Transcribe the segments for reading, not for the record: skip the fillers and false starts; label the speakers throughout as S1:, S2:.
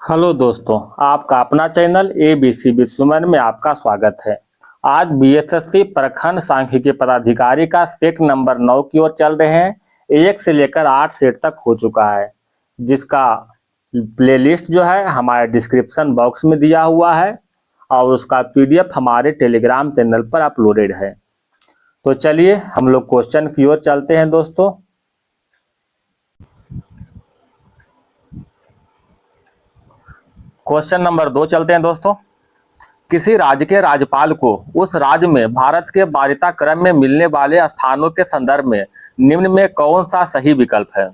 S1: Hello दोस्तों, आपका अपना चैनल ABC विश्वमन में आपका स्वागत है। आज बीएसएससी प्रखंड सांख्यिकी पदाधिकारी का सेट नंबर 9 की ओर चल रहे हैं। 1 से लेकर 8 सेट तक हो चुका है, जिसका प्लेलिस्ट जो है हमारे डिस्क्रिप्शन बॉक्स में दिया हुआ है और उसका PDF हमारे टेलीग्राम चैनल पर अपलोडेड है। तो चलिए हम लोग क्वेश्चन की ओर चलते हैं दोस्तों। क्वेश्चन नंबर 2 चलते हैं दोस्तों। किसी राज्य के राज्यपाल को उस राज्य में भारत के वरीयता क्रम में मिलने वाले स्थानों के संदर्भ में निम्न में कौन सा सही विकल्प है?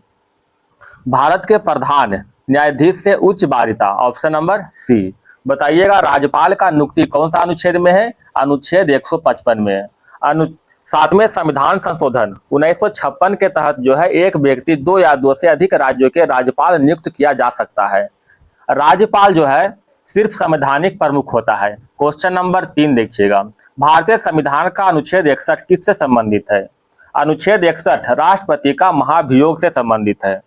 S1: भारत के प्रधान न्यायाधीश से उच्च वरीयता, ऑप्शन नंबर सी। बताइएगा राज्यपाल का नियुक्ति कौन सा अनुच्छेद में है? अनुच्छेद 155 में है। 7वें संविधान संशोधन 1956 के तहत जो है एक व्यक्ति 2 या 2 से अधिक राज्यों के राज्यपाल नियुक्त किया जा सकता है। राज्यपाल जो है सिर्फ संवैधानिक प्रमुख होता है। क्वेश्चन नंबर 3 देखिएगा, भारतीय संविधान का अनुच्छेद 61 किससे संबंधित है? अनुच्छेद 61 राष्ट्रपति का महाभियोग से संबंधित है।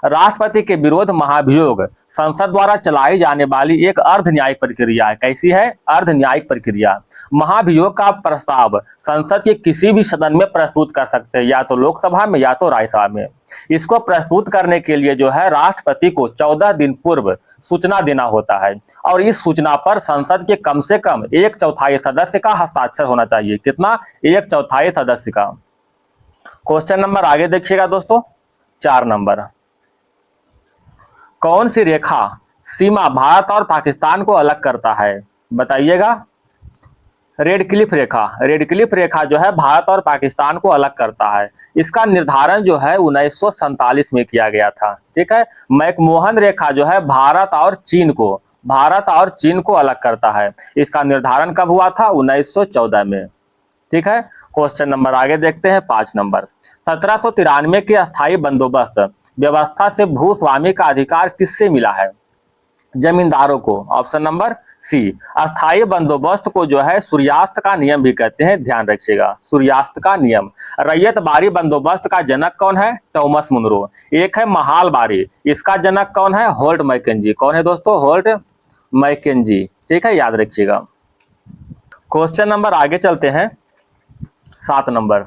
S1: राष्ट्रपति के विरोध महाभियोग संसद द्वारा चलाई जाने वाली एक अर्ध न्यायिक प्रक्रिया है। कैसी है? अर्ध न्यायिक प्रक्रिया। महाभियोग का प्रस्ताव संसद के किसी भी सदन में प्रस्तुत कर सकते हैं, या तो लोकसभा में या तो राज्यसभा में। इसको प्रस्तुत करने के लिए जो है राष्ट्रपति को 14 दिन पूर्व सूचना देना होता है और इस सूचना पर संसद के कम से कम 1/4 सदस्य का हस्ताक्षर होना चाहिए। कितना? 1/4 सदस्य का। क्वेश्चन नंबर आगे देखिएगा दोस्तों, 4 नंबर। कौन सी रेखा सीमा भारत और पाकिस्तान को अलग करता है? बताइएगा। रेड क्लिफ रेखा। रेड क्लिफ रेखा जो है भारत और पाकिस्तान को अलग करता है। इसका निर्धारण जो है 1947 में किया गया था। ठीक है। मैकमोहन रेखा जो है भारत और चीन को अलग करता है। इसका निर्धारण कब हुआ था? 1914 में। ठीक है। क्वेश्चन नंबर आगे देखते हैं, 5 नंबर। 1793 के अस्थायी बंदोबस्त व्यवस्था से भूस्वामी का अधिकार किससे मिला है? जमींदारों को, ऑप्शन नंबर सी। अस्थायी बंदोबस्त को जो है सूर्यास्त का नियम भी कहते हैं, ध्यान रखिएगा, सूर्यास्त का नियम। रैयतबारी बंदोबस्त का जनक कौन है? Thomas Munro. एक है महालबारी, इसका जनक कौन है? Holt Mackenzie. कौन है दोस्तों? Holt Mackenzie. ठीक है, याद रखिएगा। क्वेश्चन नंबर आगे चलते हैं, 7 नंबर।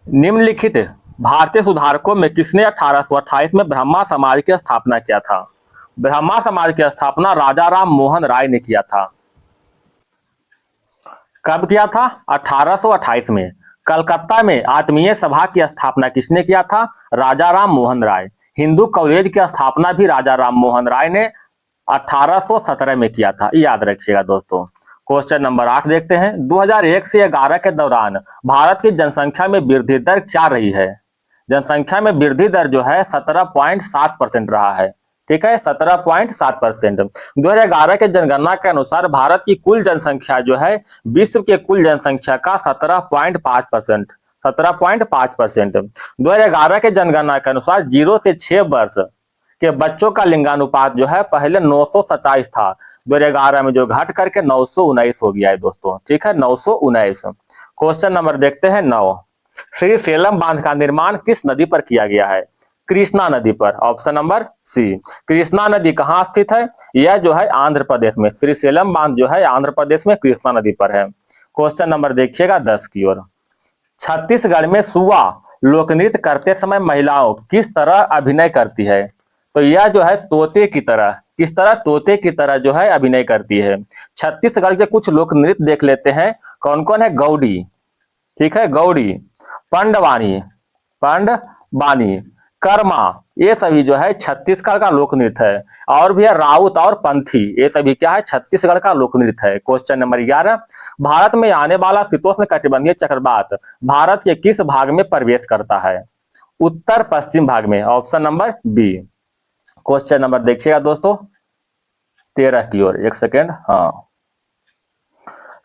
S1: निम्नलिखित भारतीय सुधारकों में किसने 1828 में ब्रह्मा समाज की स्थापना किया था? ब्रह्मा समाज की स्थापना राजा राम मोहन राय ने किया था। कब किया था? 1828 में। कलकत्ता में आत्मीय सभा की स्थापना किसने किया था? राजा राम मोहन राय। हिंदू कॉलेज की स्थापना भी राजा राम मोहन राय ने 1817 में किया था, याद रखिएगा दोस्तों। क्वेश्चन नंबर 8 देखते हैं। 2001 से 11 के दौरान भारत की जनसंख्या में वृद्धि दर क्या रही है? जनसंख्या में वृद्धि दर जो है 17.7% रहा है। ठीक है, 17.7%। 2011 के जनगणना के अनुसार भारत की कुल जनसंख्या जो है विश्व के कुल जनसंख्या का 17.5%। 17.5%। 2011 के जनगणना के अनुसार 0 से 6 वर्ष के बच्चों का लिंगानुपात जो है पहले 927 था, 2011 में जो घट करके 919 हो गया है दोस्तों। ठीक है, 919। क्वेश्चन नंबर देखते हैं 9। श्री सेलम बांध का निर्माण किस नदी पर किया गया है? कृष्णा नदी पर, ऑप्शन नंबर सी। कृष्णा नदी कहाँ स्थित है? यह जो है आंध्र प्रदेश में। श्री सेलम बांध जो है आंध्र प्रदेश में कृष्णा नदी पर है। क्वेश्चन नंबर देखिएगा 10 की ओर। छत्तीसगढ़ में सुआ लोक नृत्य करते समय महिलाओं किस तरह अभिनय करती है? तो यह जो है तोते की तरह, किस तरह? तोते की तरह जो है अभिनय करती है। छत्तीसगढ़ के कुछ लोक नृत्य देख लेते हैं, कौन कौन है? गौड़ी, ठीक है, गौड़ी, पंडवानी, कर्मा, ये सभी जो है छत्तीसगढ़ का लोक नृत्य है। और भी है राउत और पंथी, ये सभी क्या है? छत्तीसगढ़ का लोक नृत्य है। Question number 11। भारत में आने वाला शीतोष्ण कटिबंधीय चक्रवात भारत के किस भाग में प्रवेश करता है? उत्तर पश्चिम भाग में, option number B. Question number देखिएगा दोस्तों 13 की ओर, एक सेकेंड। हाँ,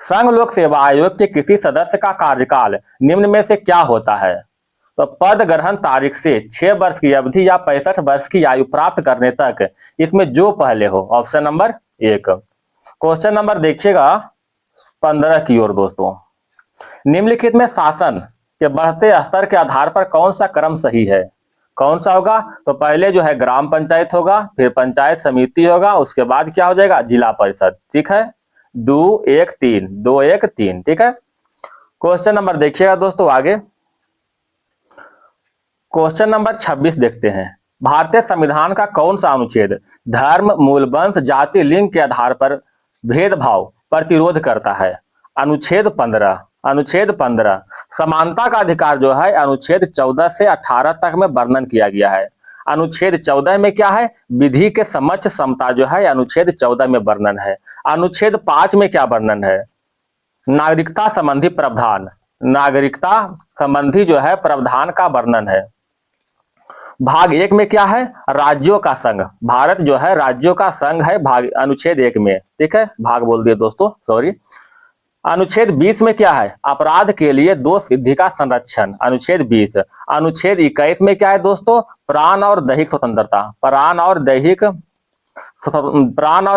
S1: संघ लोक सेवा आयोग के किसी सदस्य का कार्यकाल निम्न में से क्या होता है? तो पद ग्रहण तारीख से 6 वर्ष की अवधि या 65 वर्ष की आयु प्राप्त करने तक, इसमें जो पहले हो, ऑप्शन नंबर 1। क्वेश्चन नंबर देखिएगा 15 की ओर दोस्तों। निम्नलिखित में शासन के बढ़ते स्तर के आधार पर कौन सा क्रम सही है? कौन सा होगा? तो पहले जो है ग्राम पंचायत होगा, फिर पंचायत समिति होगा, उसके बाद क्या हो जाएगा? जिला परिषद। ठीक है, 2-1-3, 2-1-3। ठीक है। क्वेश्चन नंबर देखिएगा दोस्तों आगे। क्वेश्चन नंबर 26 देखते हैं। भारतीय संविधान का कौन सा अनुच्छेद धर्म, मूल वंश, जाति, लिंग के आधार पर भेदभाव प्रतिरोध करता है? अनुच्छेद 15। अनुच्छेद 15 समानता का अधिकार जो है अनुच्छेद 14 से 18 तक में वर्णन किया गया है। अनुच्छेद 14 में क्या है? विधि के समक्ष समता जो है अनुच्छेद 14 में वर्णन है। अनुच्छेद 5 में क्या वर्णन है? नागरिकता संबंधी प्रावधान, नागरिकता संबंधी जो है प्रावधान का वर्णन है। भाग 1 में क्या है? राज्यों का संघ, भारत जो है राज्यों का संघ है भाग अनुच्छेद 1 में। ठीक है, भाग बोल दिए दोस्तों, सॉरी। अनुच्छेद 20 में क्या है? अपराध के लिए दोष सिद्धि का संरक्षण, अनुच्छेद 20। अनुच्छेद 21 में क्या है दोस्तों? प्राण और दैहिक स्वतंत्रता, प्राण और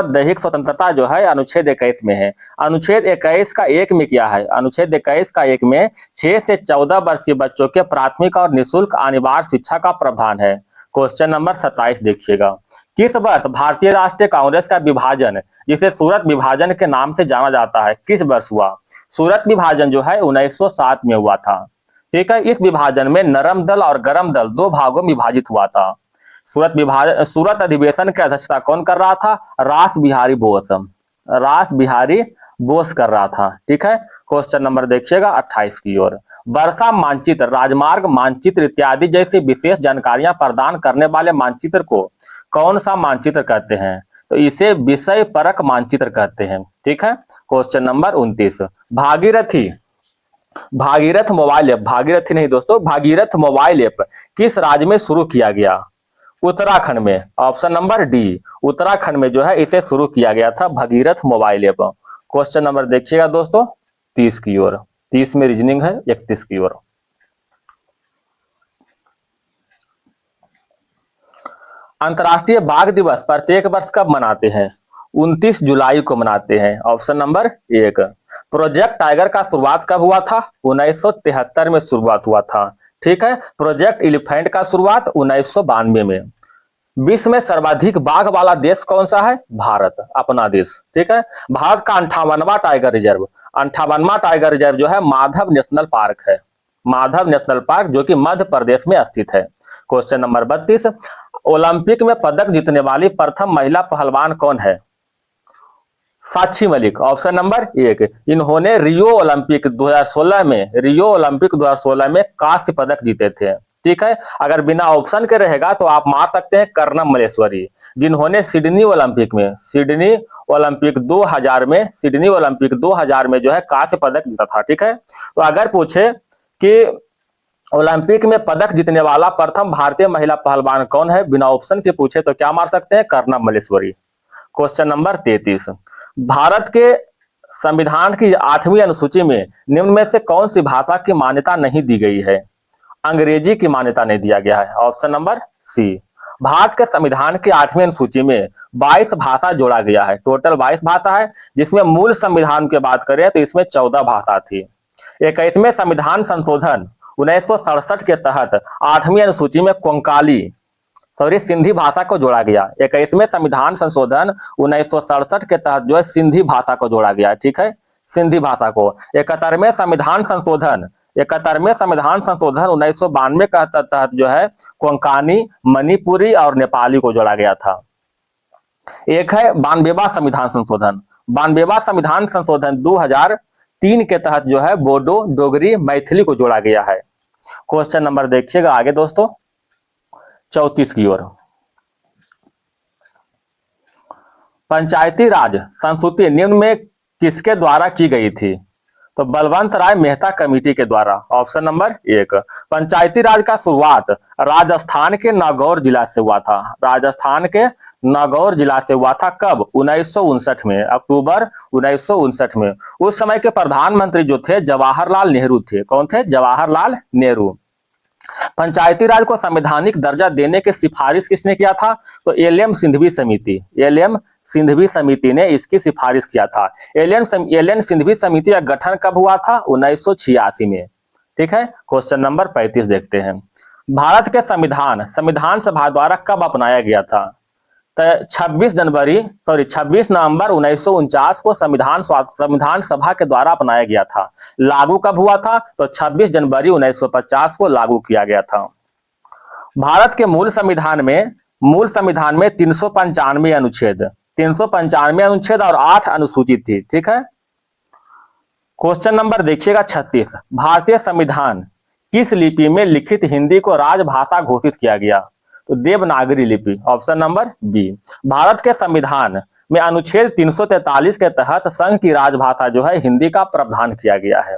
S1: दैहिक स्वतंत्रता जो है अनुच्छेद 21 में है। अनुच्छेद 21 का 1 में क्या है? अनुच्छेद 21 का 1 में 6 से 14 वर्ष के बच्चों के प्राथमिक और निःशुल्क अनिवार्य शिक्षा का प्रावधान है। क्वेश्चन नंबर 27 देखिएगा। किस वर्ष भारतीय राष्ट्रीय कांग्रेस का विभाजन, जिसे सूरत विभाजन के नाम से जाना जाता है, किस वर्ष हुआ? सूरत विभाजन जो है 1907 में हुआ था। ठीक है, इस विभाजन में नरम दल और गरम दल 2 भागों में विभाजित हुआ था। सूरत अधिवेशन की अध्यक्षता कौन कर रहा था? रास बिहारी बोस, रास बिहारी बोस कर रहा था। ठीक है, क्वेश्चन नंबर देखिएगा 28 की ओर। वर्षा मानचित्र, राजमार्ग मानचित्र इत्यादि जैसी विशेष जानकारियां प्रदान करने वाले मानचित्र को कौन सा मानचित्र कहते हैं? तो इसे विषय परक मानचित्र कहते हैं। ठीक है, question number 29। Bhagirath mobile app, Bhagirathi नहीं दोस्तों, भागीरथ मोबाइल ऐप किस राज्य में शुरू किया गया? उत्तराखंड में, ऑप्शन नंबर डी, उत्तराखंड में जो है इसे शुरू किया गया था Bhagirath mobile app. Question number देखिएगा दोस्तों 30 की ओर। 30 में रीजनिंग है, 31 की ओर। अंतर्राष्ट्रीय बाघ दिवस प्रत्येक वर्ष कब मनाते हैं? 29 जुलाई को मनाते हैं, ऑप्शन नंबर 1। प्रोजेक्ट टाइगर का शुरुआत कब हुआ था? 1973 में शुरुआत हुआ था। ठीक है, प्रोजेक्ट एलिफेंट का शुरुआत 1992 में। विश्व में सर्वाधिक बाघ वाला देश कौन सा है? भारत, अपना देश। ठीक है, भारत का 58वां टाइगर रिजर्व, 58वां टाइगर रिजर्व जो है माधव नेशनल पार्क है, माधव नेशनल पार्क जो कि मध्य प्रदेश में स्थित है। Question number 32। ओलंपिक में पदक जीतने वाली प्रथम महिला पहलवान कौन है? Sakshi Malik, option number 1। इन्होंने रियो ओलंपिक 2016 में कांस्य पदक जीते थे। ठीक है, अगर बिना ऑप्शन के रहेगा तो आप मार सकते हैं कर्णम मलेश्वरी, जिन्होंने सिडनी ओलंपिक 2000 में जो है कांस्य पदक जीता था। ठीक है, तो अगर पूछे कि ओलंपिक में पदक जीतने वाला प्रथम भारतीय महिला पहलवान कौन है, बिना ऑप्शन के पूछे तो क्या मार सकते हैं? कर्णम मलेश्वरी। Question number 33। भारत के संविधान की 8वीं अनुसूची में निम्न में से कौन सी भाषा की मान्यता नहीं दी गई है? अंग्रेजी की मान्यता नहीं दिया गया है, ऑप्शन नंबर सी। भारत के संविधान की 8वीं अनुसूची में 22 भाषा जोड़ा गया है, टोटल 22 भाषा है, जिसमें मूल संविधान की बात करें तो इसमें 14 भाषा थी। 21वें संविधान संशोधन 1967 के तहत 8वीं अनुसूची में सिंधी भाषा को जोड़ा गया। 21वें संविधान संशोधन 1967 के तहत जो है सिंधी भाषा को जोड़ा गया है। ठीक है, सिंधी भाषा को। 71वें संविधान संशोधन 1992 के तहत जो है कोंकणी, मणिपुरी और नेपाली को जोड़ा गया था। एक है 92वां संविधान संशोधन, 92वां संविधान संशोधन 2003 के तहत जो है बोडो, डोगरी, मैथिली को जोड़ा गया है। क्वेश्चन नंबर देखिएगा आगे दोस्तों 34 की ओर। पंचायती राज संस्तुति निम्न में किसके द्वारा की गई थी? तो बलवंत राय मेहता कमेटी के द्वारा, ऑप्शन नंबर 1। पंचायती राज का शुरुआत राजस्थान के नागौर जिला से हुआ था, राजस्थान के नागौर जिला से हुआ था। कब? 1959 में, अक्टूबर 1959 में। उस समय के प्रधानमंत्री जो थे जवाहरलाल नेहरू थे। कौन थे? जवाहरलाल नेहरू। पंचायती राज को संवैधानिक दर्जा देने की सिफारिश किसने किया था? तो एल.एम. सिंघवी समिति, एल.एम. सिंघवी समिति ने इसकी सिफारिश किया था। एल.एन. सिंघवी समिति का गठन कब हुआ था? 1986 में। ठीक है, क्वेश्चन नंबर 35 देखते हैं। भारत के संविधान सभा द्वारा कब अपनाया गया था? तो 26 नवंबर 1949 को संविधान सभा के द्वारा अपनाया गया था। लागू कब हुआ था? तो 26 जनवरी 1950 को लागू किया गया था। भारत के मूल संविधान में 395 अनुच्छेद और 8 अनुसूचित थी। ठीक है। क्वेश्चन नंबर देखिएगा 36। भारतीय संविधान किस लिपि में लिखित हिंदी को राजभाषा घोषित किया गया? तो देवनागरी लिपि, ऑप्शन नंबर बी। भारत के संविधान में अनुच्छेद 343 के तहत संघ की राजभाषा जो है हिंदी का प्रावधान किया गया है।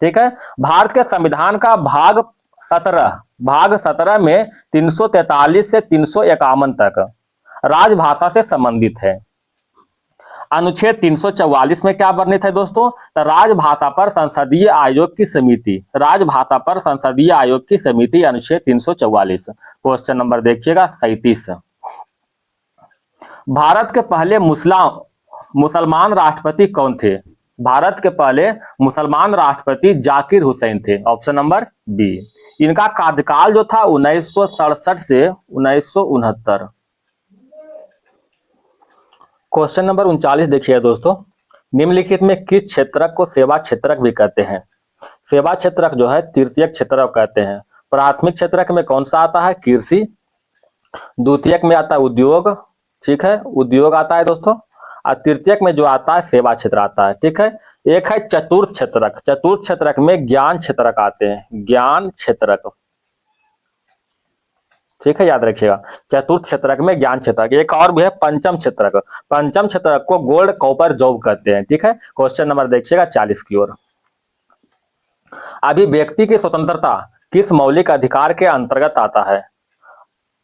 S1: ठीक है। भारत के संविधान का भाग 17 में 343 से 351 तक राजभाषा से संबंधित है। अनुच्छेद 344 में क्या वर्णित है दोस्तों? तो राजभाषा पर संसदीय आयोग की समिति अनुच्छेद 344। क्वेश्चन नंबर देखिएगा 37। भारत के पहले मुसलमान राष्ट्रपति कौन थे? भारत के पहले मुसलमान राष्ट्रपति जाकिर हुसैन थे, ऑप्शन नंबर बी। इनका कार्यकाल जो था 1967 से 1969। क्वेश्चन नंबर 39 देखिए दोस्तों। निम्नलिखित में किस क्षेत्रक को सेवा क्षेत्रक भी कहते हैं? सेवा क्षेत्रक जो है तृतीयक क्षेत्रक कहते हैं। प्राथमिक क्षेत्रक में कौन सा आता है? कृषि। द्वितीयक में आता है उद्योग। ठीक है, उद्योग आता है दोस्तों। और तृतीयक में जो आता है सेवा क्षेत्र आता है। ठीक है। एक है चतुर्थ क्षेत्रक में ज्ञान क्षेत्रक आते हैं, ज्ञान क्षेत्रक। ठीक है, याद रखिएगा। चतुर्थ क्षेत्रक में ज्ञान क्षेत्रक। एक और भी है पंचम क्षेत्रक को गोल्ड कॉपर जॉब कहते हैं। ठीक है। क्वेश्चन नंबर देखिएगा 40 की ओर। अभिव्यक्ति की स्वतंत्रता किस मौलिक अधिकार के अंतर्गत आता है?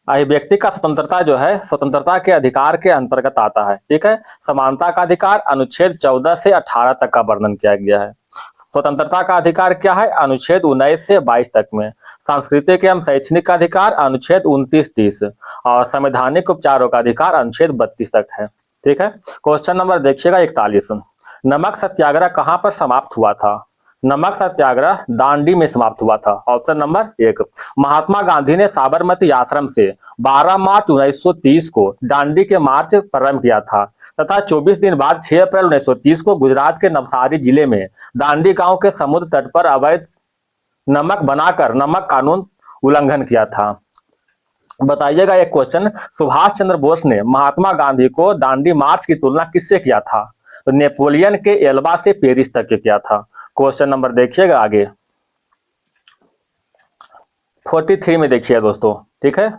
S1: अभिव्यक्ति का स्वतंत्रता जो है स्वतंत्रता के अधिकार के अंतर्गत आता है। ठीक है। समानता का अधिकार अनुच्छेद 14 से 18 तक का वर्णन किया गया है। स्वतंत्रता का अधिकार क्या है? अनुच्छेद 19 से 22 तक में। सांस्कृतिक एवं शैक्षणिक का अधिकार अनुच्छेद 29-30 और संवैधानिक उपचारों का अधिकार अनुच्छेद 32 तक है। ठीक है। क्वेश्चन नंबर देखिएगा 41। नमक सत्याग्रह कहां पर समाप्त हुआ था? नमक सत्याग्रह दांडी में समाप्त हुआ था, ऑप्शन नंबर 1। महात्मा गांधी ने साबरमती आश्रम से 12 मार्च 1930 को दांडी के मार्च प्रारंभ किया था तथा 24 दिन बाद 6 अप्रैल 1930 को गुजरात के नवसारी जिले में दांडी गांव के समुद्र तट पर अवैध नमक बनाकर नमक कानून उल्लंघन किया था। बताइएगा एक क्वेश्चन। सुभाष चंद्र बोस ने महात्मा गांधी को दांडी मार्च की तुलना किससे किया था? तो नेपोलियन के एल्बा से पेरिस तक के किया था। क्वेश्चन नंबर देखिएगा आगे 43 में देखिए दोस्तों। ठीक है।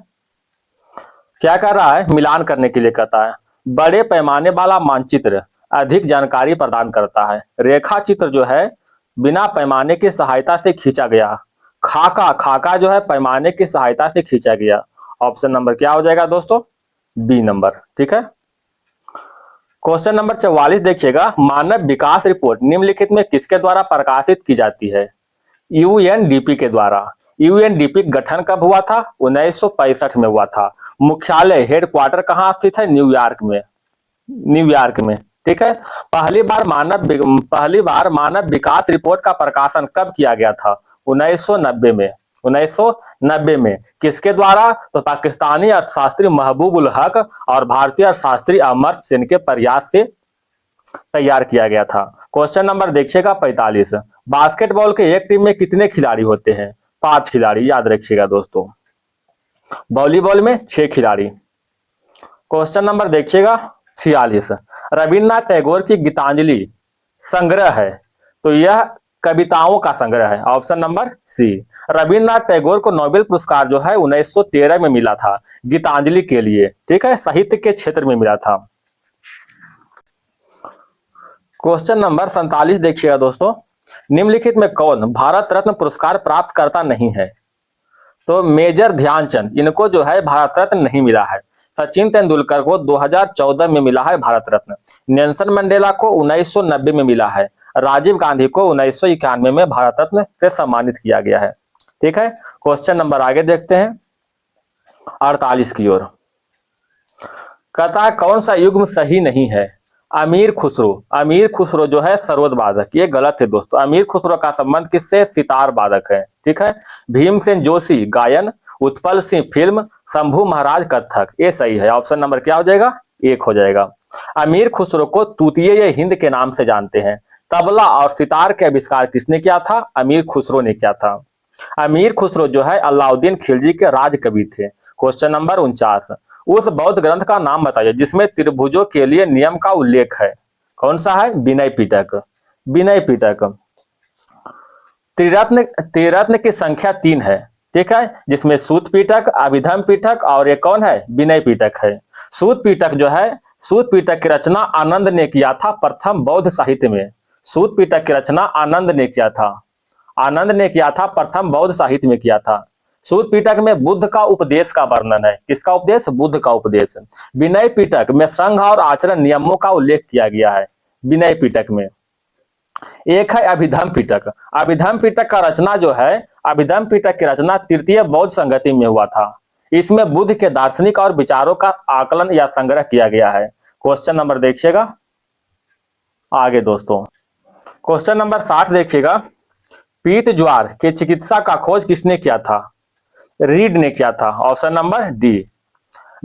S1: क्या कर रहा है? मिलान करने के लिए कहता है। बड़े पैमाने वाला मानचित्र अधिक जानकारी प्रदान करता है। रेखा चित्र जो है बिना पैमाने की सहायता से खींचा गया। खाका जो है पैमाने की सहायता से खींचा गया। ऑप्शन नंबर क्या हो जाएगा दोस्तों? B number. ठीक है। क्वेश्चन नंबर 44 देखिएगा। मानव विकास रिपोर्ट निम्नलिखित में किसके द्वारा प्रकाशित की जाती है? यूएनडीपी के द्वारा। यूएनडीपी गठन कब हुआ था? 1965 में हुआ था। मुख्यालय हेडक्वार्टर कहाँ स्थित है? न्यूयॉर्क में। ठीक है। पहली बार मानव विकास रिपोर्ट का प्रकाशन कब किया गया था? 1990 में। किसके द्वारा? तो पाकिस्तानी अर्थशास्त्री महबूब उल हक और भारतीय अर्थशास्त्री अमर्त्य सेन के प्रयास से तैयार किया गया था। क्वेश्चन नंबर देखिएगा 45। बास्केटबॉल के एक टीम में कितने खिलाड़ी होते हैं? 5 खिलाड़ी, याद रखिएगा दोस्तों। वॉलीबॉल में 6 खिलाड़ी। क्वेश्चन नंबर देखिएगा 46। रविन्द्रनाथ टैगोर की गीतांजलि संग्रह है, तो यह कविताओं का संग्रह है, option number C. Rabindranath Tagore को नोबेल पुरस्कार जो है 1913 में मिला था गीतांजलि के लिए। ठीक है, साहित्य के क्षेत्र में मिला था। क्वेश्चन नंबर 47 देखिएगा दोस्तों। निम्नलिखित में कौन भारत रत्न पुरस्कार प्राप्त करता नहीं है? तो मेजर ध्यानचंद, इनको जो है भारत रत्न नहीं मिला है। सचिन तेंदुलकर को 2014 में मिला है भारत रत्न। नेल्सन मंडेला को 1990 में मिला है। राजीव गांधी को 1991 में भारत रत्न से सम्मानित किया गया है। ठीक है। क्वेश्चन नंबर आगे देखते हैं 48 की ओर। कहता है कौन सा युग्म सही नहीं है? अमीर खुसरो जो है सरोद वादक, ये गलत है दोस्तों। अमीर खुसरो का संबंध किससे? सितार वादक है, ठीक है। भीमसेन जोशी गायन, उत्पल सिंह फिल्म, शंभू महाराज कत्थक, ये सही है। ऑप्शन नंबर क्या हो जाएगा? एक हो जाएगा। अमीर खुसरो को तूतीय हिंद के नाम से जानते हैं। तबला और सितार के आविष्कार किसने किया था? अमीर खुसरो ने किया था। अमीर खुसरो जो है अलाउद्दीन खिलजी के राज कवि थे। क्वेश्चन नंबर 49, उस बौद्ध ग्रंथ का नाम बताइए जिसमें त्रिभुजों के लिए नियम का उल्लेख है। कौन सा है? विनय पिटक। विनय पिटक। त्रिरत्न की संख्या 3 है, ठीक है, जिसमें सूत पिटक, अभिधम पिटक और एक कौन है? विनय पिटक है। सूत पिटक जो है, सूत पिटक की रचना आनंद ने किया था प्रथम बौद्ध साहित्य में। सूत पिटक की रचना आनंद ने किया था, आनंद ने किया था, प्रथम बौद्ध साहित्य में किया था। सूत पिटक में बुद्ध का उपदेश का वर्णन है। किसका उपदेश? बुद्ध का उपदेश। विनय पिटक में संघ और आचरण नियमों का उल्लेख किया गया है विनय पिटक में। एक है अभिधम पिटक। अभिधम पिटक का रचना जो है, अभिधम पिटक की रचना तृतीय बौद्ध संगति में हुआ था। इसमें बुद्ध के दार्शनिक और विचारों का आकलन या संग्रह किया गया है। क्वेश्चन नंबर देखिएगा आगे दोस्तों। क्वेश्चन नंबर 60 देखिएगा, पीत ज्वार के चिकित्सा का खोज किसने किया था? रीड ने किया था। Option number D.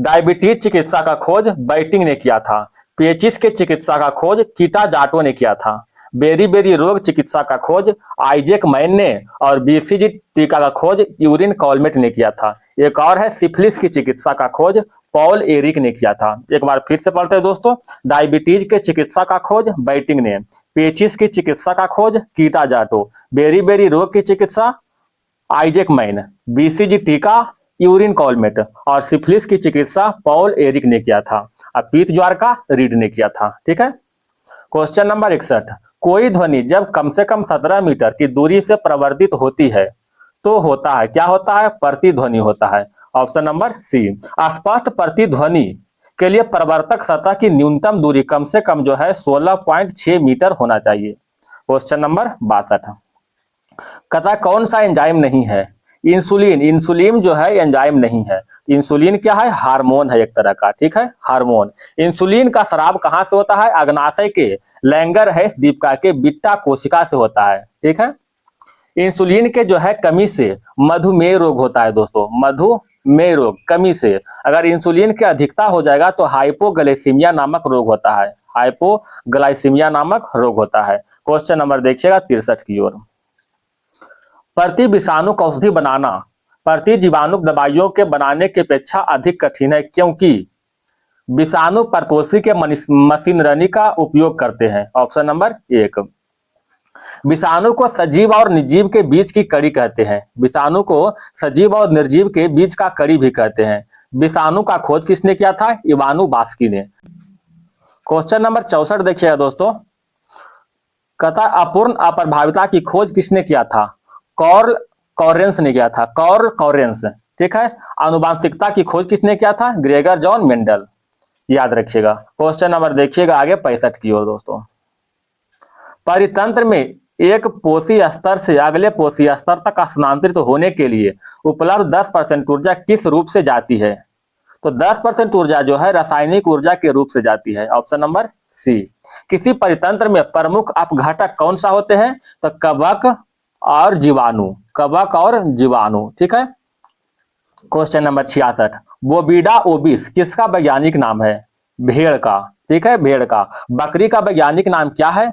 S1: डायबिटीज चिकित्सा का खोज बाइटिंग ने किया था। पेचिस के चिकित्सा का खोज कीटा जाटो ने किया था। बेरी रोग चिकित्सा का खोज आइजैक मैन ने, और बीसीजी टीका का खोज यूरिन कॉलमेट ने किया था। एक और है सिफिलिस की चिकित्सा का खोज पॉल एरिक ने किया था। एक बार फिर से पढ़ते हैं दोस्तों। डायबिटीज के चिकित्सा का खोज बाइटिंग ने, पेचिस की चिकित्सा का खोज कीटा जाटो, बेरी रोग की चिकित्सा आइजैक मैन, बीसीजी टीका यूरिन कॉलमेट, और सिफिलिस की चिकित्सा पॉल एरिक ने किया था। अब पीत ज्वार का रीड ने किया था, ठीक है। क्वेश्चन नंबर 61, कोई ध्वनि जब कम से कम 17 मीटर की दूरी से प्रवर्धित होती है तो होता है, क्या होता है? प्रतिध्वनि होता है। Option number C. स्पष्ट प्रतिध्वनि के लिए प्रवर्तक सतह की न्यूनतम दूरी कम से कम जो है 16.6 मीटर होना चाहिए। क्वेश्चन नंबर 62, कथा कौन सा एंजाइम नहीं है? इंसुलिन। इंसुलिन जो है एंजाइम नहीं है। इंसुलिन क्या है? हार्मोन है एक तरह का, ठीक है, हार्मोन। इंसुलिन का स्राव कहां से होता है? अग्नाशय के लैंगरहैंस दीपिका के बिट्टा कोशिका से होता है, ठीक है। इंसुलिन के जो है कमी से मधुमेह रोग होता है दोस्तों। मधुमेह रोग कमी से, अगर इंसुलिन की अधिकता हो जाएगा तो हाइपोग्लाइसीमिया नामक रोग होता है। हाइपोग्लाइसीमिया नामक रोग होता है। क्वेश्चन नंबर देखिएगा 63 की ओर। प्रति विषाणु औषधि बनाना प्रति जीवाणु दवाइयों के बनाने की अपेक्षा अधिक कठिन है, क्योंकि विषाणु परपोषी के मशीनरी का उपयोग करते हैं। Option number 1। विषाणु को सजीव और निर्जीव के बीच की कड़ी कहते हैं। विषाणु को सजीव और निर्जीव के बीच का कड़ी भी कहते हैं। विषाणु का खोज किसने किया था? इवानु बास्की ने। क्वेश्चन नंबर 64 देखिएगा दोस्तों, कथा अपूर्ण अप्रभाविता की खोज किसने किया था? कॉर्ल कॉरेंस ने किया था। कॉर्ल कॉरेंस, ठीक है। आनुवांशिकता की खोज किसने किया था? ग्रेगर जॉन मेंडल, याद रखिएगा। क्वेश्चन नंबर देखिएगा आगे 65 की ओर दोस्तों। परितंत्र में एक पोषी स्तर से अगले पोषी स्तर तक स्थानांतरित होने के लिए उपलब्ध 10% ऊर्जा किस रूप से जाती है? तो 10% ऊर्जा जो है रासायनिक ऊर्जा के रूप से जाती है। Option number C. किसी परितंत्र में प्रमुख अपघटक कौन सा होते हैं? तो कवक और जीवाणु, कवक और जीवाणु, ठीक है। क्वेश्चन नंबर 66, बोविडा ओबिस किसका वैज्ञानिक नाम है? भेड़ का, ठीक है, भेड़ का। बकरी का वैज्ञानिक नाम क्या है?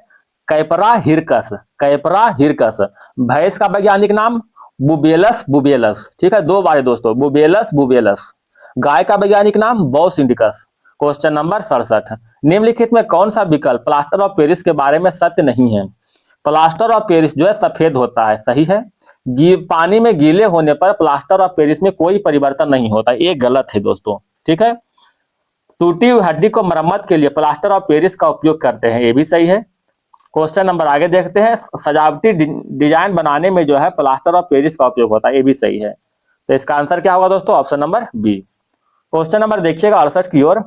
S1: कैपरा हिरकस, कैपरा हिरकस। भैंस का वैज्ञानिक नाम बुबेलस बुबेलस, ठीक है, 2 बार दोस्तों, बुबेलस बुबेलस। गाय का वैज्ञानिक नाम बॉस इंडिकस। क्वेश्चन नंबर 67, निम्नलिखित में कौन सा विकल्प प्लास्टर ऑफ पेरिस के बारे में सत्य नहीं है? प्लास्टर ऑफ पेरिस जो है सफेद होता है, सही है। पानी में गीले होने पर प्लास्टर ऑफ पेरिस में कोई परिवर्तन नहीं होता, ये गलत है दोस्तों, ठीक है। टूटी हुई हड्डी को मरम्मत के लिए प्लास्टर ऑफ पेरिस का उपयोग करते हैं, ये भी सही है। क्वेश्चन नंबर आगे देखते हैं, सजावटी डिजाइन बनाने में जो है प्लास्टर ऑफ पेरिस का उपयोग होता है, ये भी सही है। तो इसका आंसर क्या होगा दोस्तों? Option number B. Question number देखिएगा 68 की ओर।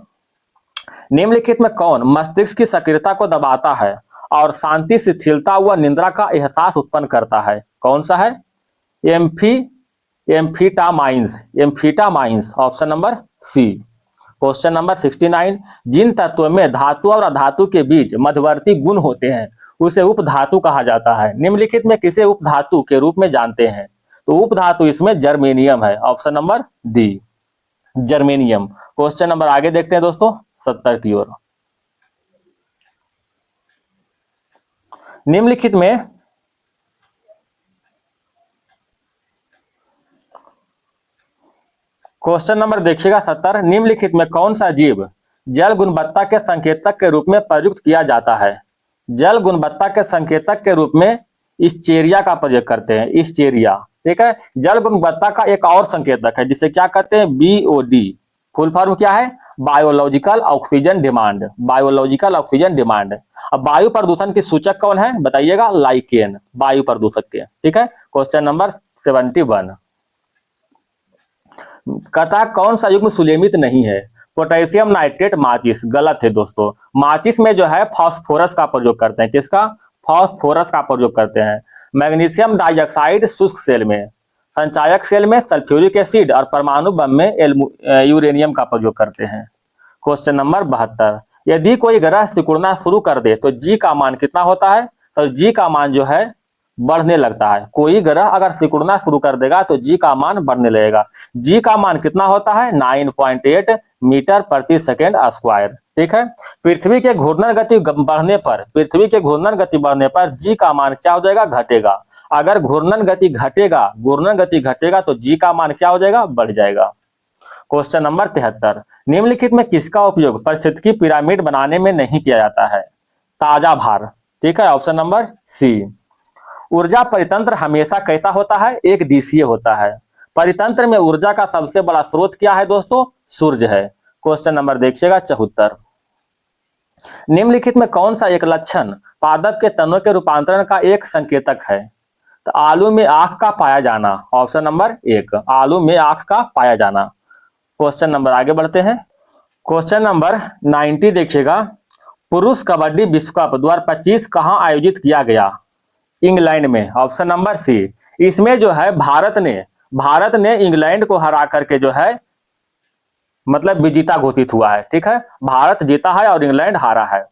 S1: निम्नलिखित में कौन मस्तिष्क की सक्रियता को दबाता है और शांति शिथिलता व निद्रा का एहसास उत्पन्न करता है? कौन सा है? Amphetamines, amphetamines. Option number C. Question number 69, जिन तत्वों में धातु और अधातु के बीच मध्यवर्ती गुण होते हैं उसे उपधातु कहा जाता है। निम्नलिखित में किसे उपधातु के रूप में जानते हैं? तो उपधातु इसमें जर्मेनियम है, option number D, germanium. Question number आगे देखते हैं दोस्तों 70 की ओर। निम्नलिखित में क्वेश्चन नंबर देखिएगा 70, निम्नलिखित में कौन सा जीव जल गुणवत्ता के संकेतक के रूप में प्रयुक्त किया जाता है? जल गुणवत्ता के संकेतक के रूप में इस्चेरिया का प्रयोग करते हैं, इस्चेरिया। ठीक है, जल गुणवत्ता का एक और संकेतक है जिसे क्या कहते हैं? BOD। फुल फॉर्म क्या है? Biological oxygen demand, biological oxygen demand. अब वायु प्रदूषण की सूचक कौन है बताइएगा? लाइकेन, वायु प्रदूषक के। ठीक है, क्वेश्चन नंबर 71, कहता कौन सा युग्म सुलेमित नहीं है? पोटेशियम नाइट्रेट माचिस। गलत है दोस्तों, माचिस में जो है फास्फोरस का प्रयोग करते हैं। किसका? फास्फोरस का प्रयोग करते हैं। मैग्नीशियम डाइऑक्साइड शुष्क सेल में, संचायक सेल में सल्फ्यूरिक एसिड और परमाणु बम में यूरेनियम का प्रयोग करते हैं। क्वेश्चन नंबर 72, यदि कोई ग्रह सिकुड़ना शुरू कर दे तो जी का मान कितना होता है? तो जी का मान जो है बढ़ने लगता है। कोई ग्रह अगर सिकुड़ना शुरू कर देगा तो जी का मान बढ़ने लगेगा। जी का मान कितना होता है? 9.8 मीटर प्रति सेकेंड स्क्वायर। ठीक है, पृथ्वी के घूर्णन गति बढ़ने पर, पृथ्वी के घूर्णन गति बढ़ने पर जी का मान क्या हो जाएगा? घटेगा। अगर घूर्णन गति घटेगा तो जी का मान क्या हो जाएगा? बढ़ जाएगा। क्वेश्चन नंबर 73, निम्नलिखित में किसका उपयोग पारिस्थितिकी पिरामिड बनाने में नहीं किया जाता है? ताजा भार। ठीक है, ऑप्शन नंबर सी। ऊर्जा परितंत्र हमेशा कैसा होता है? एक दिशीय होता है। परितंत्र में ऊर्जा का सबसे बड़ा स्रोत क्या है दोस्तों? सूर्य है। क्वेश्चन नंबर देखिएगा 74, निम्नलिखित में कौन सा एक लक्षण पादप के तनों के रूपांतरण का एक संकेतक है? तो आलू में आंख का पाया जाना, ऑप्शन नंबर 1, आलू में आंख का पाया जाना। क्वेश्चन नंबर आगे बढ़ते हैं। क्वेश्चन नंबर 90 देखिएगा, पुरुष कबड्डी विश्व कप 2025 कहां आयोजित किया गया? इंग्लैंड में, ऑप्शन नंबर सी। इसमें जो है भारत ने इंग्लैंड को हरा करके जो है मतलब विजेता घोषित हुआ है। ठीक है, भारत जीता है और इंग्लैंड हारा है।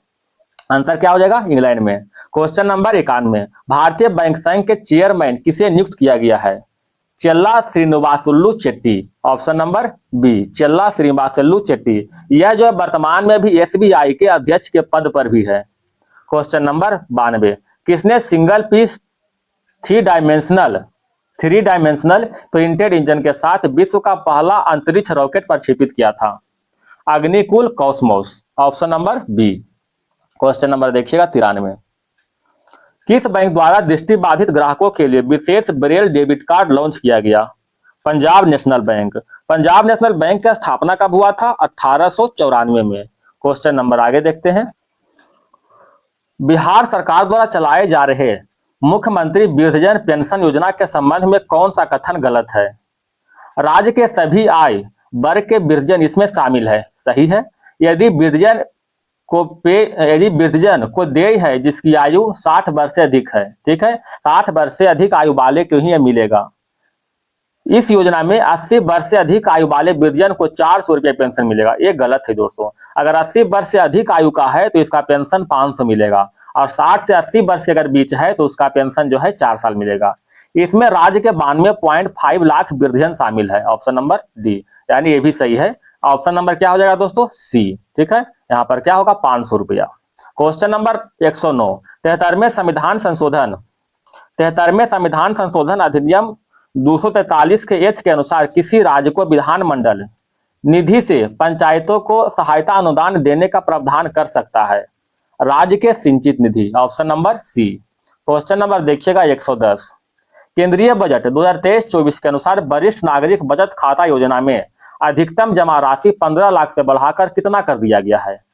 S1: आंसर क्या हो जाएगा? इंग्लैंड में। क्वेश्चन नंबर 91, भारतीय बैंक संघ के चेयरमैन किसे नियुक्त किया गया है? Chella Srinivasulu Chetty, option number B, Chella Srinivasulu Chetty. यह जो है वर्तमान में भी SBI के अध्यक्ष के पद पर भी है। क्वेश्चन नंबर 92, किसने single piece three dimensional printed engine के साथ विश्व का पहला अंतरिक्ष रॉकेट प्रक्षेपित किया था? Agnikul Cosmos, option number B. Question number देखिएगा 93, किस बैंक द्वारा दृष्टिबाधित ग्राहकों के लिए विशेष ब्रेल डेबिट कार्ड लॉन्च किया गया? पंजाब नेशनल बैंक। पंजाब नेशनल बैंक की स्थापना कब हुआ था? 1894 में। क्वेश्चन नंबर आगे देखते हैं, बिहार सरकार द्वारा चलाए जा रहे मुख्यमंत्री वृद्धजन पेंशन योजना के संबंध में कौन सा कथन गलत है? राज्य के सभी आय वर्ग के वृद्धजन इसमें शामिल है, सही है। यदि वृद्धजन को देय है जिसकी आयु 60 वर्ष से अधिक है, ठीक है, 60 वर्ष से अधिक आयु वाले को ही यह मिलेगा। इस योजना में 80 वर्ष से अधिक आयु वाले वृद्धजन को 400 रुपये पेंशन मिलेगा। ये गलत है दोस्तों। अगर 80 वर्ष से अधिक आयु का है तो इसका पेंशन 500 मिलेगा, और 60 से 80 वर्ष के अगर बीच है तो उसका पेंशन जो है 4 साल मिलेगा। इसमें राज्य के 92.5 लाख वृद्धजन शामिल है, ऑप्शन नंबर डी, यानी ये भी सही है। ऑप्शन नंबर क्या हो जाएगा दोस्तों? सी। ठीक है, यहाँ पर क्या होगा? 500 रुपया। क्वेश्चन नंबर 109, 73वें संविधान संशोधन अधिनियम 243 के एच के अनुसार किसी राज्य को विधानमंडल निधि से पंचायतों को सहायता अनुदान देने का प्रावधान कर सकता है? राज्य के सिंचित निधि, option number C. Question number देखिएगा 110, केंद्रीय बजट 2023-24 के अनुसार वरिष्ठ नागरिक बचत खाता योजना में अधिकतम जमा राशि 15 लाख से बढ़ाकर कितना कर दिया गया है?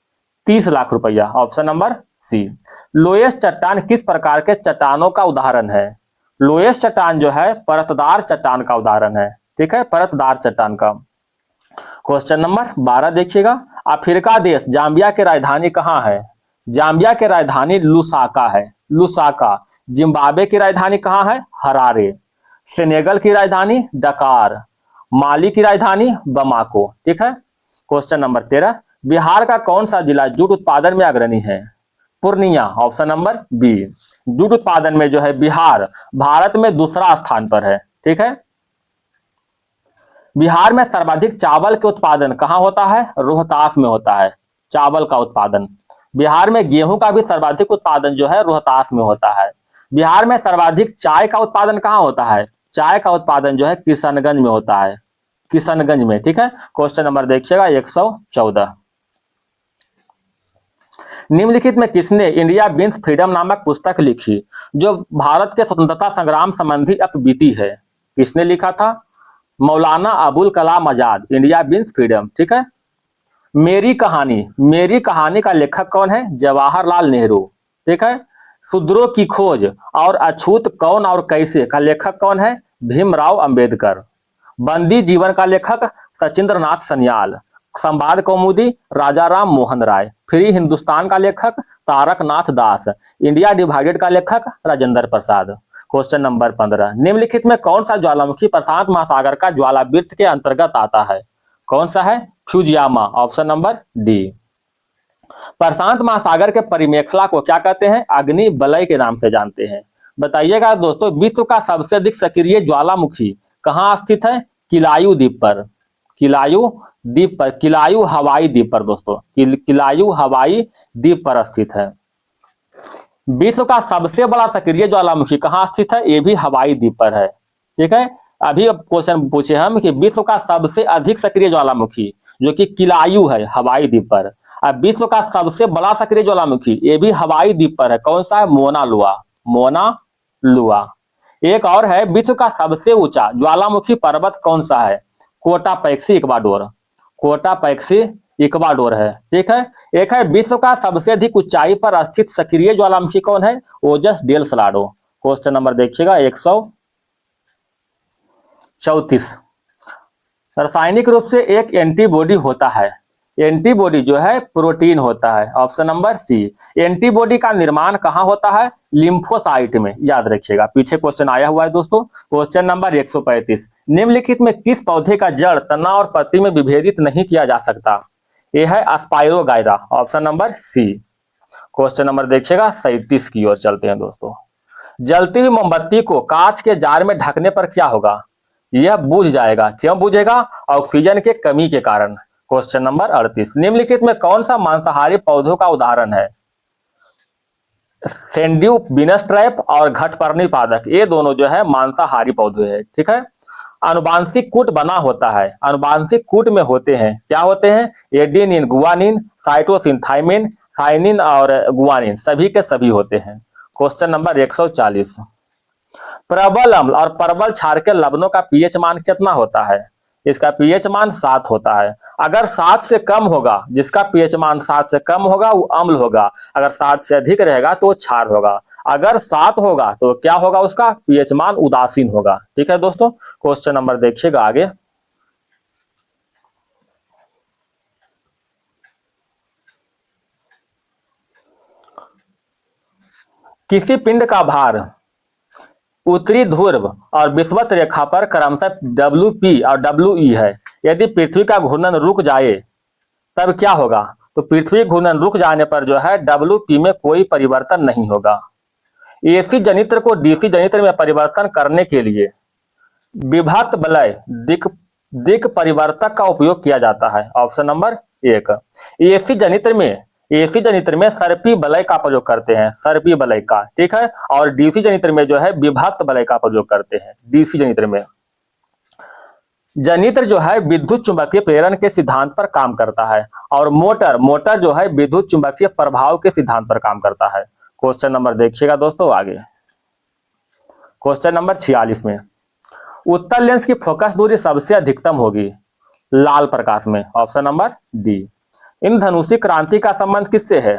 S1: 30 लाख रुपया, ऑप्शन नंबर सी। लोएस्ट चट्टान किस प्रकार के चट्टानों का उदाहरण है? लोएस्ट चट्टान जो है परतदार चट्टान का उदाहरण है। ठीक है, परतदार चट्टान का। क्वेश्चन नंबर 12 देखिएगा, अफ्रीका देश जाम्बिया की राजधानी कहाँ है? जाम्बिया की राजधानी लुसाका है, लुसाका। जिम्बाब्वे की राजधानी कहाँ है? हरारे। सेनेगल की राजधानी डकार। माली की राजधानी बमाको। ठीक है, क्वेश्चन नंबर 13, बिहार का कौन सा जिला जूट उत्पादन में अग्रणी है? Purnia, option number B. Jute उत्पादन में जो है बिहार भारत में दूसरा स्थान पर है। ठीक है। बिहार में सर्वाधिक चावल के उत्पादन कहाँ होता है? रोहतास में होता है चावल का उत्पादन। बिहार में गेहूं का भी सर्वाधिक उत्पादन जो है रोहतास में होता है। बिहार में सर्वाधिक चाय का उत्पादन कहाँ होता है? चाय का उत्पादन जो है किशनगंज में होता है, किशनगंज में। ठीक है। क्वेश्चन नंबर देखिएगा 114, निम्नलिखित में किसने इंडिया विंस फ्रीडम नामक पुस्तक लिखी जो भारत के स्वतंत्रता संग्राम संबंधी अपबीती है? किसने लिखा था? Maulana Abul Kalam Azad, India wins freedom. ठीक है। मेरी कहानी, मेरी कहानी का लेखक कौन है? जवाहरलाल नेहरू। ठीक है। शूद्रों की खोज और अछूत कौन और कैसे का लेखक कौन है? भीमराव अंबेडकर। बंदी जीवन का लेखक सचिंद्र नाथ सन्याल। संवाद कौमुदी राजा राम मोहन राय। फ्री हिंदुस्तान का लेखक तारक नाथ दास। इंडिया डिवाइडेड का लेखक राजेंद्र प्रसाद। क्वेश्चन नंबर 15, निम्नलिखित में कौन सा ज्वालामुखी प्रशांत महासागर का ज्वालावृत्त के अंतर्गत आता है? कौन सा है? Fujiyama, option number D. प्रशांत महासागर के परिमेखला को क्या कहते हैं? अग्नि वलय के नाम से जानते हैं। बताइएगा दोस्तों, विश्व का सबसे अधिक सक्रिय ज्वालामुखी कहाँ स्थित है? किलायू द्वीप पर। किलायू द्वीप पर, किलायू हवाई द्वीप पर दोस्तों, किलायू हवाई द्वीप पर स्थित है। विश्व का सबसे बड़ा सक्रिय ज्वालामुखी कहाँ स्थित है? ये भी हवाई द्वीप पर है। ठीक है। अभी अब क्वेश्चन पूछे हम कि विश्व का सबसे अधिक सक्रिय ज्वालामुखी जो कि किलायू है हवाई द्वीप पर। अब विश्व का सबसे बड़ा सक्रिय ज्वालामुखी ये भी हवाई द्वीप पर है। कौन सा है? मोना लुआ, मोना लुआ। एक और है, विश्व का सबसे ऊंचा ज्वालामुखी पर्वत कौन सा है? कोटापैक्सी इक्वाडोर, कोटापैक्सी इक्वाडोर है। ठीक है। एक है, विश्व का सबसे अधिक ऊंचाई पर स्थित सक्रिय ज्वालामुखी कौन है? ओजस डेल सलाडो। क्वेश्चन नंबर देखिएगा 134, रासायनिक रूप से एक एंटीबॉडी होता है। एंटीबॉडी जो है प्रोटीन होता है, ऑप्शन नंबर सी। एंटीबॉडी का निर्माण कहाँ होता है? लिम्फोसाइट में, याद रखिएगा, पीछे क्वेश्चन आया हुआ है दोस्तों। क्वेश्चन नंबर 135, निम्नलिखित में किस पौधे का जड़, तना और पत्ती में विभेदित नहीं किया जा सकता? यह है spirogyra, option number C. Question number देखिएगा 37 की ओर चलते हैं दोस्तों। जलती हुई मोमबत्ती को कांच के जार में ढकने पर क्या होगा? यह बुझ जाएगा। क्यों बुझेगा? ऑक्सीजन के कमी के कारण। क्वेश्चन नंबर 38, निम्नलिखित में कौन सा मांसाहारी पौधों का उदाहरण है? सेंड्यू बीनस ट्रैप और घटपर्णी पादप, ये दोनों जो है मांसाहारी पौधे हैं। ठीक है। अनुवांशिक कूट बना होता है, अनुवांशिक कूट में होते हैं, क्या होते हैं? एडेनिन, गुआनिन, साइटोसिन, थाइमिन, थाइनिन और गुआनिन, सभी के सभी होते हैं। क्वेश्चन नंबर 140, प्रबल अम्ल और प्रबल क्षार के लवणों का पीएच मान कितना होता है? इसका पीएच मान 7 होता है। अगर 7 से कम होगा, जिसका पीएच मान 7 से कम होगा वो अम्ल होगा, अगर 7 से अधिक रहेगा तो वो क्षार होगा। अगर 7 होगा तो क्या होगा? उसका पीएच मान उदासीन होगा। ठीक है दोस्तों। क्वेश्चन नंबर देखिएगा आगे, किसी पिंड का भार उत्तरी ध्रुव और विषुवत रेखा पर क्रमशः WP और WE है। यदि पृथ्वी का घूर्णन रुक जाए तब क्या होगा? तो पृथ्वी घूर्णन रुक जाने पर जो है WP में कोई परिवर्तन नहीं होगा। AC जनित्र को DC जनित्र में परिवर्तन करने के लिए विभक्त वलय दिक परिवर्तक का उपयोग किया जाता है, ऑप्शन नंबर 1। AC जनित्र में सर्पी वलय का प्रयोग करते हैं, सर्पी वलय का। ठीक है। और DC जनित्र में जो है विभक्त वलय का प्रयोग करते हैं, DC जनित्र में। जनित्र जो है विद्युत चुंबकीय प्रेरण के सिद्धांत पर काम करता है और मोटर जो है विद्युत चुंबकीय प्रभाव के सिद्धांत पर काम करता है। क्वेश्चन नंबर देखिएगा दोस्तों आगे, क्वेश्चन नंबर 46 में उत्तल लेंस की फोकस दूरी सबसे अधिकतम होगी लाल प्रकाश में, ऑप्शन नंबर डी। इंद्रधनुषी क्रांति का संबंध किससे है?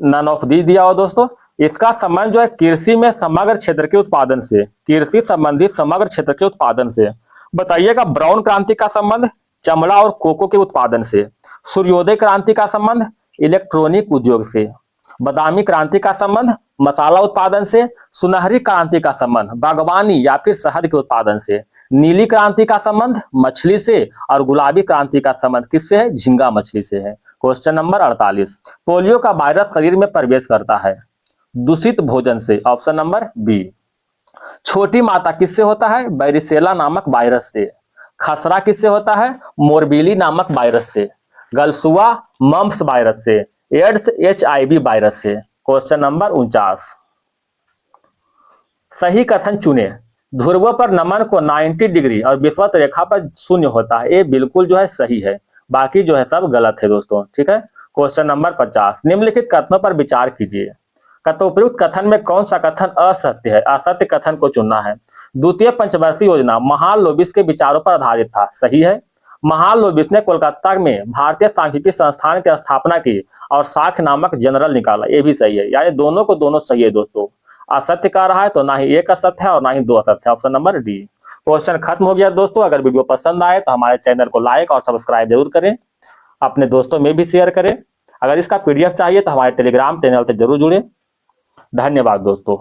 S1: नन ऑफ दी दिया हो दोस्तों। इसका संबंध जो है कृषि में समग्र क्षेत्र के उत्पादन से, कृषि संबंधित समग्र क्षेत्र के उत्पादन से। बताइएगा, ब्राउन क्रांति का संबंध चमड़ा और कोको के उत्पादन से। सूर्योदय क्रांति का संबंध इलेक्ट्रॉनिक उद्योग से। बादामी क्रांति का संबंध मसाला उत्पादन से। सुनहरी क्रांति का संबंध बागवानी या फिर शहद के उत्पादन से। नीली क्रांति का संबंध मछली से और गुलाबी क्रांति का संबंध किससे है? झींगा मछली से है। क्वेश्चन नंबर 48, पोलियो का वायरस शरीर में प्रवेश करता है दूषित भोजन से। Option number B. छोटी माता किससे होता है? बैरिसेला नामक वायरस से। खसरा किससे होता है? मोरबीली नामक वायरस से। गलसुआ मम्प्स वायरस से। एड्स HIV वायरस से। क्वेश्चन नंबर 49, सही कथन चुने। ध्रुवों पर नमन को 90 डिग्री और विषुवत रेखा पर शून्य होता है। ये बिल्कुल जो है सही है, बाकी जो है सब गलत है दोस्तों। ठीक है। क्वेश्चन नंबर 50, निम्नलिखित कथनों पर विचार कीजिए। उपयुक्त कथन में कौन सा कथन असत्य है? असत्य कथन को चुनना है। द्वितीय पंचवर्षीय योजना महालनोबिस के विचारों पर आधारित था। सही है। महालनोबिस ने कोलकाता में भारतीय सांख्यिकी संस्थान की स्थापना की और साख नामक जनरल निकाला। ये भी सही है, यानी दोनों को दोनों सही है दोस्तों। असत्य कह रहा है तो ना ही एक असत्य है और ना ही दो असत्य है। Option number D. क्वेश्चन खत्म हो गया दोस्तों। अगर वीडियो पसंद आए तो हमारे चैनल को लाइक और सब्सक्राइब जरूर करें, अपने दोस्तों में भी शेयर करें। अगर इसका PDF चाहिए तो हमारे टेलीग्राम चैनल से जरूर जुड़े। धन्यवाद दोस्तों।